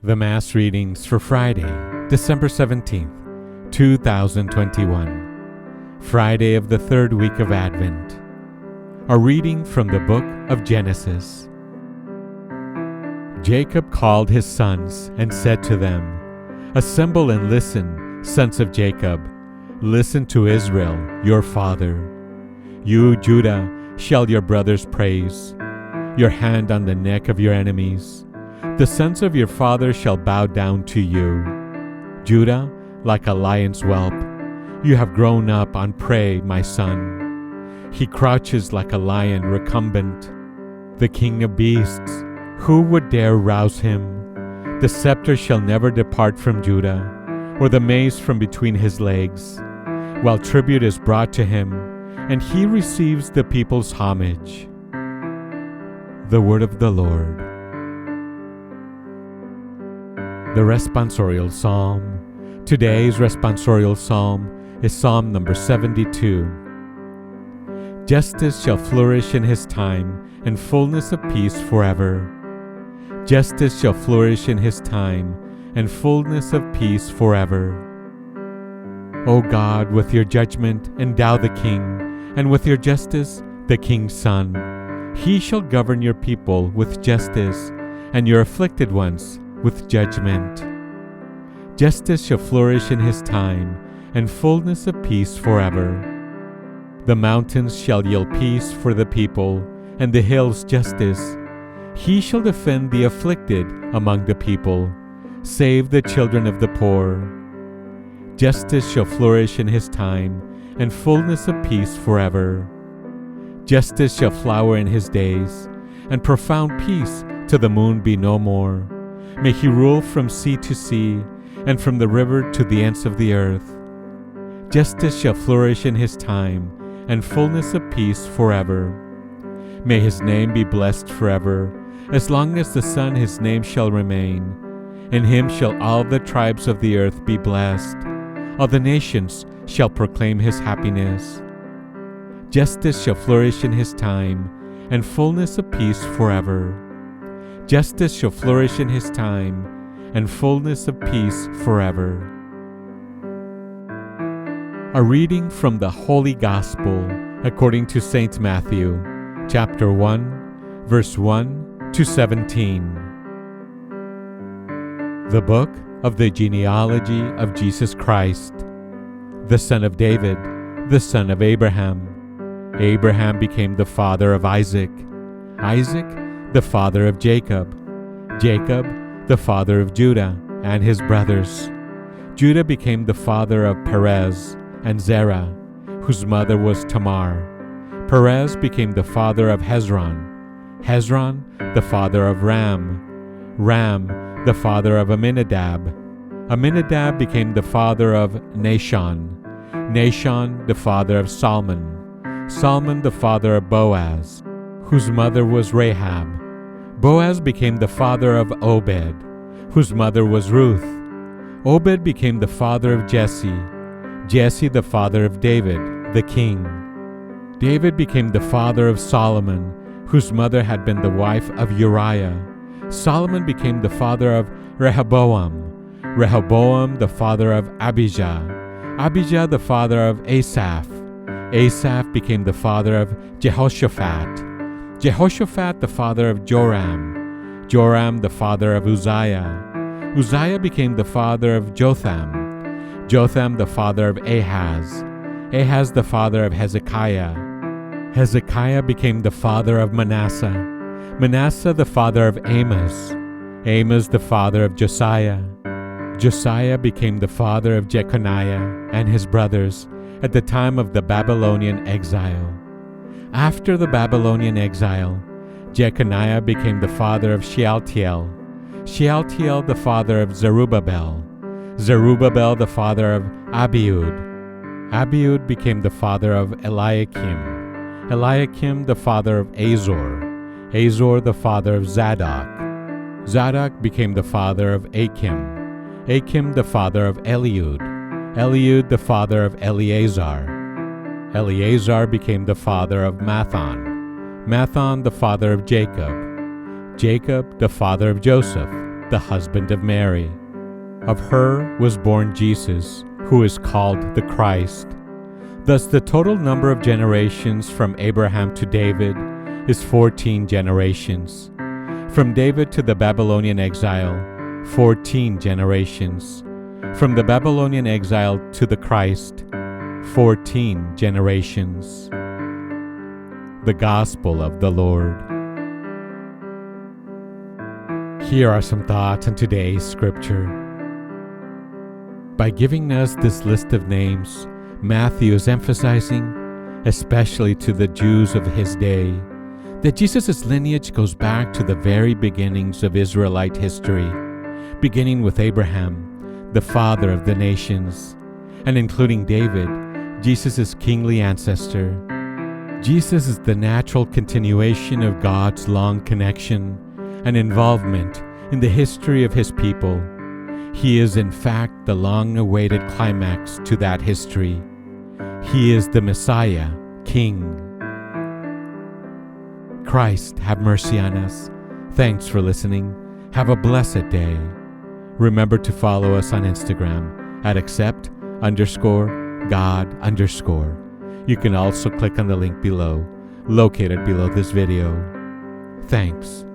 The Mass readings for Friday, December 17th, 2021, Friday of the third week of Advent. A reading from the book of Genesis. Jacob called his sons and said to them, "Assemble and listen, sons of Jacob. Listen to Israel, your father. You, Judah, shall your brothers praise, your hand on the neck of your enemies. The sons of your father shall bow down to you. Judah, like a lion's whelp, you have grown up on prey, my son. He crouches like a lion recumbent. The king of beasts, who would dare rouse him? The scepter shall never depart from Judah, or the mace from between his legs, while tribute is brought to him, and he receives the people's homage." The word of the Lord. The responsorial psalm. Today's responsorial psalm is Psalm number 72. Justice shall flourish in his time, and fullness of peace forever. Justice shall flourish in his time, and fullness of peace forever. O God, with your judgment endow the king, and with your justice the king's son. He shall govern your people with justice, and your afflicted ones with judgment. Justice shall flourish in his time, and fullness of peace forever. The mountains shall yield peace for the people, and the hills justice. He shall defend the afflicted among the people, save the children of the poor. Justice shall flourish in his time, and fullness of peace forever. Justice shall flower in his days, and profound peace till the moon be no more. May he rule from sea to sea, and from the river to the ends of the earth. Justice shall flourish in his time, and fullness of peace forever. May his name be blessed forever, as long as the sun his name shall remain. In him shall all the tribes of the earth be blessed. All the nations shall proclaim his happiness. Justice shall flourish in his time, and fullness of peace forever. Justice shall flourish in his time, and fullness of peace forever. A reading from the Holy Gospel according to St. Matthew, chapter 1, verse 1 to 17. The book of the genealogy of Jesus Christ, the son of David, the son of Abraham. Abraham became the father of Isaac, Isaac the father of Jacob, Jacob the father of Judah and his brothers. Judah became the father of Perez and Zerah, whose mother was Tamar. Perez became the father of Hezron, Hezron the father of Ram, Ram the father of Amminadab. Amminadab became the father of Nahshon, Nahshon the father of Salmon, Salmon the father of Boaz, whose mother was Rahab. Boaz became the father of Obed, whose mother was Ruth. Obed became the father of Jesse, Jesse the father of David, the king. David became the father of Solomon, whose mother had been the wife of Uriah. Solomon became the father of Rehoboam, Rehoboam the father of Abijah, Abijah the father of Asaph. Asaph became the father of Jehoshaphat, Jehoshaphat the father of Joram, Joram the father of Uzziah. Uzziah became the father of Jotham, Jotham the father of Ahaz, Ahaz the father of Hezekiah. Hezekiah became the father of Manasseh, Manasseh the father of Amos, Amos the father of Josiah. Josiah became the father of Jeconiah and his brothers at the time of the Babylonian exile. After the Babylonian exile, Jeconiah became the father of Shealtiel, Shealtiel the father of Zerubbabel, Zerubbabel the father of Abiud. Abiud became the father of Eliakim, Eliakim the father of Azor, Azor the father of Zadok. Zadok became the father of Achim, Achim the father of Eliud, Eliud the father of Eleazar. Eleazar became the father of Matthan, Matthan the father of Jacob, Jacob the father of Joseph, the husband of Mary. Of her was born Jesus, who is called the Christ. Thus the total number of generations from Abraham to David is 14 generations. From David to the Babylonian exile, 14 generations. From the Babylonian exile to the Christ, 14 generations. The Gospel of the Lord. Here are some thoughts on today's scripture. By giving us this list of names, Matthew is emphasizing, especially to the Jews of his day, that Jesus' lineage goes back to the very beginnings of Israelite history, beginning with Abraham, the father of the nations, and including David, Jesus' kingly ancestor. Jesus is the natural continuation of God's long connection and involvement in the history of his people. He is in fact the long-awaited climax to that history. He is the Messiah, King. Christ, have mercy on us. Thanks for listening. Have a blessed day. Remember to follow us on Instagram at accept_God_. You can also click on the link below, located below this video. Thanks.